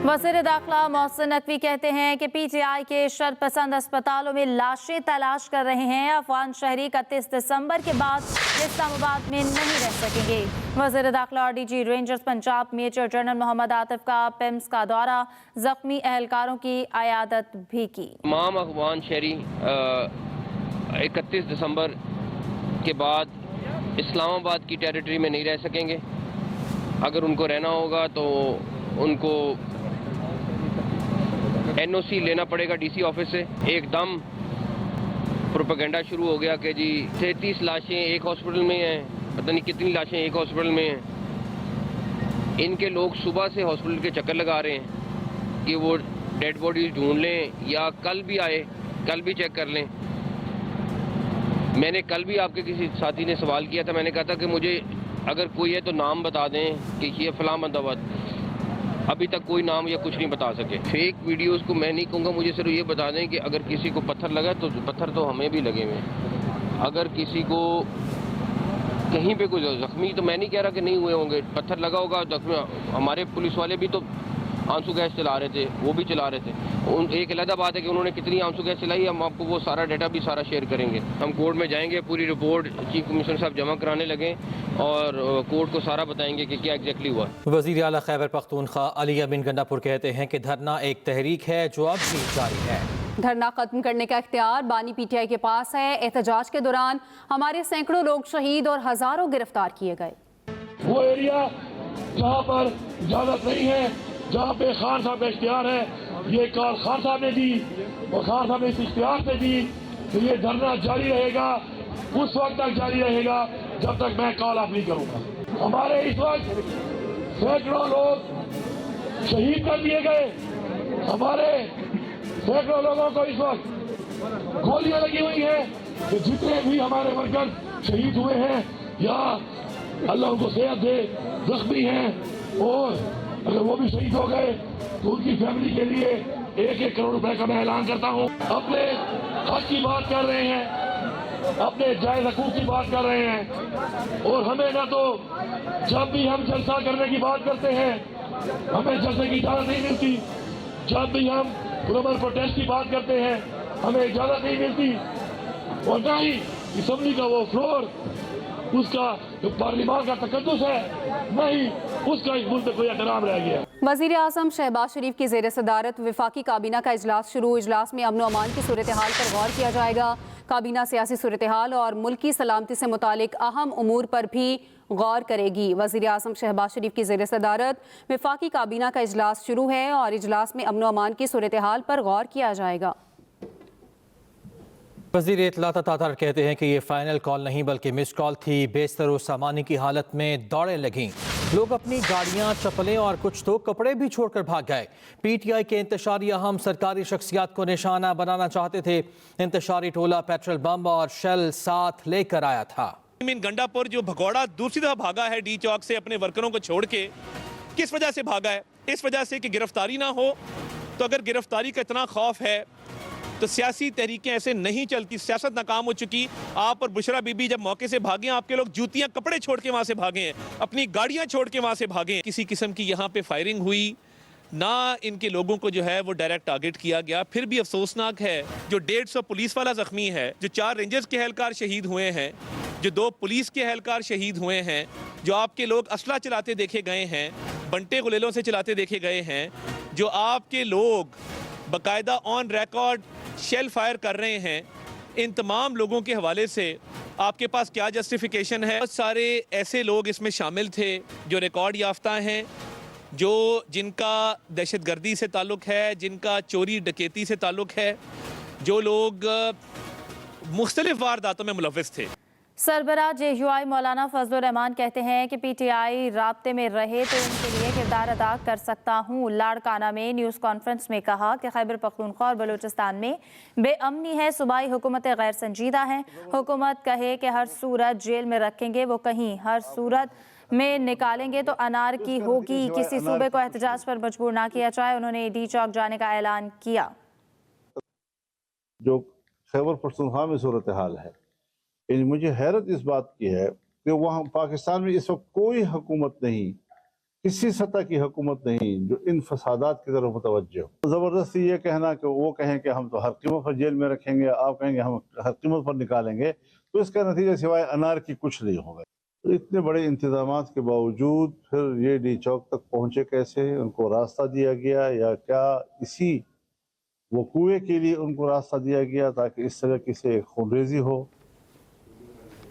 वज़ीर दाखिला मोहसिन नकवी कहते हैं कि PTI के शरपसंद अस्पतालों में लाशें तलाश कर रहे हैं। अफगान शहरी 31 दिसंबर के बाद इस्लामाबाद में नहीं रह सकेंगे। वज़ीर दाखिला और DG rangers Punjab major general Mohammad Atif का पिम्स का दौरा, जख्मी एहलकारों की अयादत भी की। तमाम अफगान शहरी 31 दिसंबर के बाद इस्लामाबाद की टेरिटरी में नहीं रह सकेंगे। अगर उनको रहना होगा तो उनको NOC लेना पड़ेगा DC ऑफिस से। एकदम प्रोपेगेंडा शुरू हो गया कि जी 33 लाशें एक हॉस्पिटल में हैं, पता नहीं कितनी लाशें एक हॉस्पिटल में हैं। इनके लोग सुबह से हॉस्पिटल के चक्कर लगा रहे हैं कि वो डेड बॉडी ढूंढ लें या कल भी आए, कल भी चेक कर लें। मैंने कल भी आपके किसी साथी ने सवाल किया था, मैंने कहा था कि मुझे अगर कोई है तो नाम बता दें कि ये फलां बंदाबाद। अभी तक कोई नाम या कुछ नहीं बता सके। फेक वीडियोस को मैं नहीं कहूँगा, मुझे सिर्फ ये बता दें कि अगर किसी को पत्थर लगा तो पत्थर तो हमें भी लगे हुए हैं। अगर किसी को कहीं पे कोई जख्मी, तो मैं नहीं कह रहा कि नहीं हुए होंगे, पत्थर लगा होगा जख्मी। हमारे पुलिस वाले भी तो आंसू गैस चला रहे थे, वो भी चला रहे थे। एक अलग बात है कि उन्होंने कितनी आंसू गैस चलाई, हम आपको वो सारा डाटा भी सारा शेयर करेंगे। हम कोर्ट में जाएंगे, पूरी रिपोर्ट चीफ कमिश्नर साहब जमा कराने लगे और कोर्ट को सारा बताएंगे कि क्या एग्जैक्टली हुआ। वज़ीर आला खैबर पख्तूनख्वा अली अमीन गंडापुर कहते हैं कि धरना एक तहरीक है जो अब भी जारी है। धरना खत्म करने का इख्तियार बानी PTI के पास है। एहतजाज के दौरान हमारे सैकड़ों लोग शहीद और हजारों गिरफ्तार किए गए। वो एरिया जहाँ पर इजाजत नहीं है, जहाँ पे खान साहब का इख्तियार है, ये कॉल खान साहब ने दी और खान साहब ने इस इख्तियार से दी कि ये धरना जारी रहेगा, उस वक्त तक जारी रहेगा जब तक मैं कॉल ऑफ नहीं करूँगा। हमारे इस वक्त सैकड़ों लोग शहीद कर दिए गए, हमारे सैकड़ों लोगों को इस वक्त गोलियां लगी हुई हैं। तो जितने भी हमारे वर्कर शहीद हुए हैं या अल्लाह उनको सेहत दे, जख्मी हैं और अगर वो भी शहीद हो गए तो उनकी फैमिली के लिए 1-1 करोड़ रुपए का मैं ऐलान करता हूँ। अपने हक की बात कर रहे हैं, अपने जायज हकूक की बात कर रहे हैं और हमें ना तो जब भी हम जलसा करने की बात करते हैं हमें जलसे की इजाजत नहीं मिलती, जब भी हम ग्लोबल प्रोटेस्ट की बात करते हैं हमें इजाजत नहीं मिलती और ना ही असम्बली का वो फ्लोर, उसका जो पार्लियामान का तकद्दुस है, नहीं उसका इस मुल्क में कोई एहतराम रह गया। वज़ीर आज़म शहबाज शरीफ की ज़ेर सदारत वफाकी काबीना का इजलास शुरू। इजलास में अमन व अमान की सूरत हाल पर गौर किया जाएगा। काबीना सियासी सूरत हाल और मुल्की सलामती से मुतालिक अहम उमूर पर भी गौर करेगी। वज़ीर आज़म शहबाज शरीफ की ज़ेर सदारत वफाकी काबीना का इजलास शुरू है और इजलास में अमन व अमान की सूरत हाल पर गौर किया जाएगा। वज़ीर इत्तलात तातार कहते हैं कि ये फाइनल कॉल नहीं बल्कि मिस कॉल थी। बेस्तर और सामानी की हालत में दौड़ें लगीं, लोग अपनी गाड़ियां, चप्पलें और कुछ तो कपड़े भी छोड़कर भाग गए। PTI के इंतशारी अहम सरकारी शख्सियात को निशाना बनाना चाहते थे। इंतशारी टोला पेट्रोल बम और शेल साथ लेकर आया था। गंडापुर जो भगौड़ा दूसरी तरफ भागा है D चौक से अपने वर्करों को छोड़ के, किस वजह से भागा है? इस वजह से कि गिरफ्तारी ना हो। तो अगर गिरफ्तारी का इतना खौफ है तो सियासी तहरीकें ऐसे नहीं चलती, सियासत नाकाम हो चुकी। आप और बुशरा बीबी जब मौके से भागे, आपके लोग जूतियां कपड़े छोड़ के वहां से भागे हैं, अपनी गाड़ियां छोड़ के वहां से भागे हैं। किसी किस्म की यहाँ पे फायरिंग हुई ना, इनके लोगों को जो है वो डायरेक्ट टारगेट किया गया। फिर भी अफसोसनाक है जो 150 पुलिस वाला जख्मी है, जो 4 रेंजर्स के एहलकार शहीद हुए हैं, जो 2 पुलिस के एहलकार शहीद हुए हैं, जो आपके लोग असला चलाते देखे गए हैं, बंटे गुलेलों से चलाते देखे गए हैं, जो आपके लोग बाकायदा ऑन रिकॉर्ड शेल फायर कर रहे हैं, इन तमाम लोगों के हवाले से आपके पास क्या जस्टिफिकेशन है? बहुत सारे ऐसे लोग इसमें शामिल थे जो रिकॉर्ड याफ्ता हैं, जो जिनका दहशतगर्दी से ताल्लुक़ है, जिनका चोरी डकैती से ताल्लुक़ है, जो लोग मुख्तलिफ वारदातों में मुलव्विस थे। सरबराह JUI मौलाना फजलुर रहमान कहते हैं कि PTI राब्ते में रहे तो उनके लिए किरदार अदा कर सकता हूँ। लाड़काना में न्यूज़ कॉन्फ्रेंस में कहा कि खैबर पख्तूनख्वा और बलूचिस्तान में बेअमनी है, सूबाई हुकूमतें गैर संजीदा हैं। हुकूमत कहे कि हर सूरत जेल में रखेंगे, वो कहीं हर सूरत में निकालेंगे तो अनार की होगी। किसी सूबे को एहतजाज पर मजबूर ना किया जाए। उन्होंने D चौक जाने का ऐलान किया। जो खैबर पख्तूनख्वा में सूरत हाल है, मुझे हैरत इस बात की है कि वहाँ पाकिस्तान में इस वक्त कोई हुकूमत नहीं किसी सतह की हुकूमत नहीं जो इन फसादात की तरफ मुतवज्जह हो। ज़बरदस्ती ये कहना कि वो कहें कि हम तो हर कीमत पर जेल में रखेंगे, आप कहेंगे हम हर कीमत पर निकालेंगे, तो इसका नतीजा सिवाय अनार की कुछ नहीं होगा। तो इतने बड़े इंतजामात के बावजूद फिर ये डी चौक तक पहुँचे कैसे? उनको रास्ता दिया गया या क्या इसी वकूए के लिए उनको रास्ता दिया गया ताकि इस तरह की से खूनरेजी हो?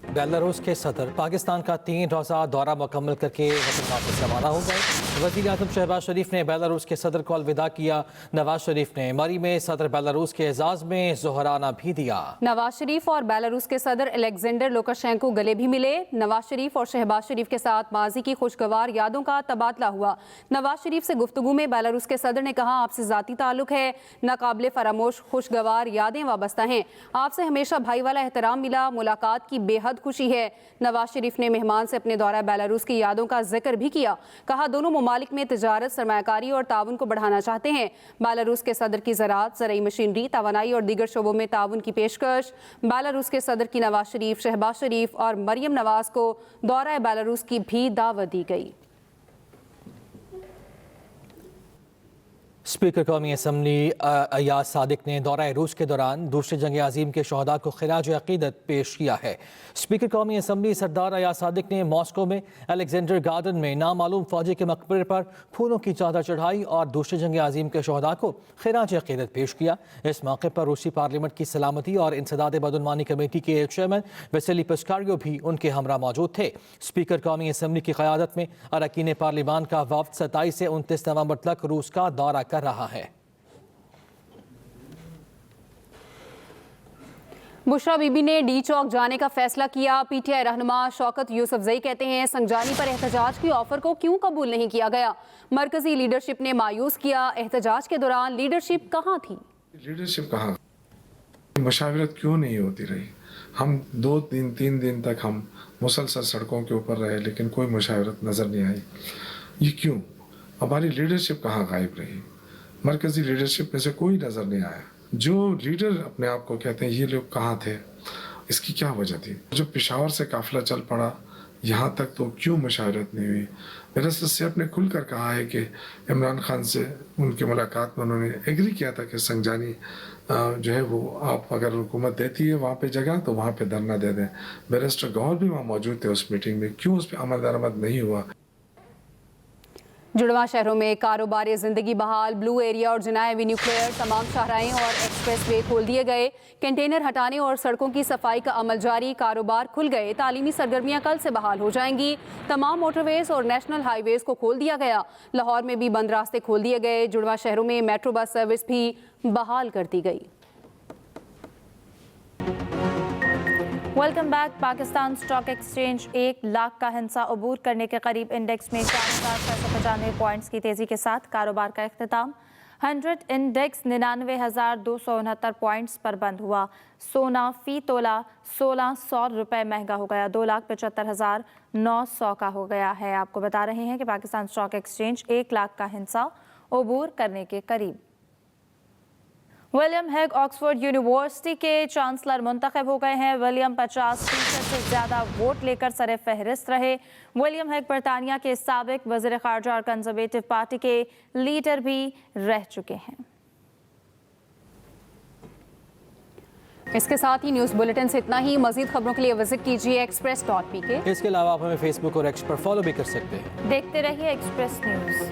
बेलारूस के सदर पाकिस्तान का 3 रोज़ा दौरा मुकम्मल करके वतन वापस रवाना हो गए। वज़ीर आज़म शहबाज शरीफ ने बेलारूस के सदर को अलविदा किया। नवाज शरीफ ने मरी में सदर बेलारूस के एजाज़ में ज़ोहराना भी दिया। नवाज शरीफ और बेलारूस के सदर अलेक्जेंडर लुकाशेंको गले भी मिले। नवाज शरीफ और शहबाज शरीफ के साथ माजी की खुशगवार यादों का तबादला हुआ। नवाज शरीफ से गुफ्तगू में बेलारूस के सदर ने कहा, आपसे ज़ाती ताल्लुक है, नाकाबिले फरामोश खुशगवार यादें वाबस्ता हैं, आपसे हमेशा भाई वाला एहतराम मिला, मुलाकात की बेहद खुशी है। नवाज शरीफ ने मेहमान से अपने दौरा बेलारूस की यादों का जिक्र भी किया। कहा, दोनों ममालिक में तिजारत, सरमायाकारी और ताउन को बढ़ाना चाहते हैं। बेलारूस के सदर की ज़राअत, ज़रई मशीनरी, तवानाई और दीगर शोबों में ताउन की पेशकश। बेलारूस के सदर की नवाज शरीफ, शहबाज शरीफ और मरियम नवाज को दौरा बेलारूस की भी दावत दी गई। स्पीकर कौमी असम्बली अयाज सादिक ने दौरा रूस के दौरान दूसरी जंग अजीम के शहदा को खिराज अकीदत पेश किया है। स्पीकर कौमी असम्बली सरदार अयाज सादिक ने मॉस्को में अलेक्जेंडर गार्डन में नामालूम फौजी के मकबरे पर फूलों की चादर चढ़ाई और दूसरी जंग अजीम के शहदा को खिराज अकीदत पेश किया। इस मौके पर रूसी पार्लियामेंट की सलामती और इंसदाद बदउनवानी कमेटी के चेयरमैन वेसेली पिस्कारियो भी उनके हमरा मौजूद थे। स्पीकर कौमी असम्बली की क़यादत में अरकान पार्लियामान का वफ़द 27 से 29 नवंबर तक रूस का दौरा कर रहा है। बुशरा बीबी ने डी चौक जाने का फैसला किया। पीटीआई रहनुमा शौकत यूसुफजई कहते हैं, संजानी पर एहतजाज की ऑफर को क्यों कबूल नहीं किया गया? मरकजी लीडरशिप ने मायूस किया। एहतजाज के दौरान लीडरशिप कहाँ थी? लीडरशिप कहाँ? मशावरत क्यों नहीं होती रही? हम 2-3 दिन तक हम मुसलसल सड़कों के ऊपर रहे, लेकिन कोई मशावरत नज़र नहीं आई। ये क्यों? हमारी लीडरशिप कहाँ गायब रही? मरकजी लीडरशिप में से कोई नज़र नहीं आया। जो लीडर अपने आप को कहते हैं, ये लोग कहाँ थे? इसकी क्या वजह थी? जो पेशावर से काफिला चल पड़ा यहाँ तक, तो क्यों मशावरत नहीं हुई? बैरिस्टर सेफ ने खुलकर कहा है कि इमरान खान से उनकी मुलाकात में उन्होंने एग्री किया था कि संजानी जो है वो आप अगर हुकूमत देती है वहाँ पे जगह तो वहाँ पे धरना दे दें। बैरिस्टर गौहर भी वहाँ मौजूद थे उस मीटिंग में, क्यों उस पर अमल दरामद नहीं हुआ? जुड़वा शहरों में कारोबारी ज़िंदगी बहाल। ब्लू एरिया और जिना एवेन्यू क्लियर, तमाम शाहराएं और एक्सप्रेस वे खोल दिए गए। कंटेनर हटाने और सड़कों की सफाई का अमल जारी। कारोबार खुल गए। तालीमी सरगर्मियां कल से बहाल हो जाएंगी। तमाम मोटरवेज और नेशनल हाईवेज को खोल दिया गया। लाहौर में भी बंद रास्ते खोल दिए गए। जुड़वा शहरों में मेट्रो बस सर्विस भी बहाल कर दी गई। Welcome back. Pakistan stock exchange 1 lakh का हिस्सा अबूर करने के करीब। इंडेक्स में 4,695 पॉइंट्स की तेजी के साथ कारोबार का इख्तिताम। 100 इंडेक्स 99,269 पॉइंट्स पर बंद हुआ। सोना फी तोला 1,600 रुपये महंगा हो गया, 2,75,900 का हो गया है। आपको बता रहे हैं कि पाकिस्तान स्टॉक एक्सचेंज 1 लाख का हिस्सा अबूर करने के करीब। विलियम हेग ऑक्सफोर्ड यूनिवर्सिटी के चांसलर मुंतखब हो गए हैं। विलियम 50% से ज़्यादा वोट लेकर सरे फहरिस्त रहे। विलियम हेग बरतानिया के साबिक वज़ीर ख़ारजा और कंजर्वेटिव पार्टी के लीडर भी रह चुके हैं। इसके साथ ही न्यूज़ बुलेटिन से इतना ही। मज़ीद खबरों के लिए विजिट कीजिए express.pk। इसके अलावा आप हमें फेसबुक और एक्स पर फॉलो भी कर सकते हैं। देखते रहिए एक्सप्रेस न्यूज़।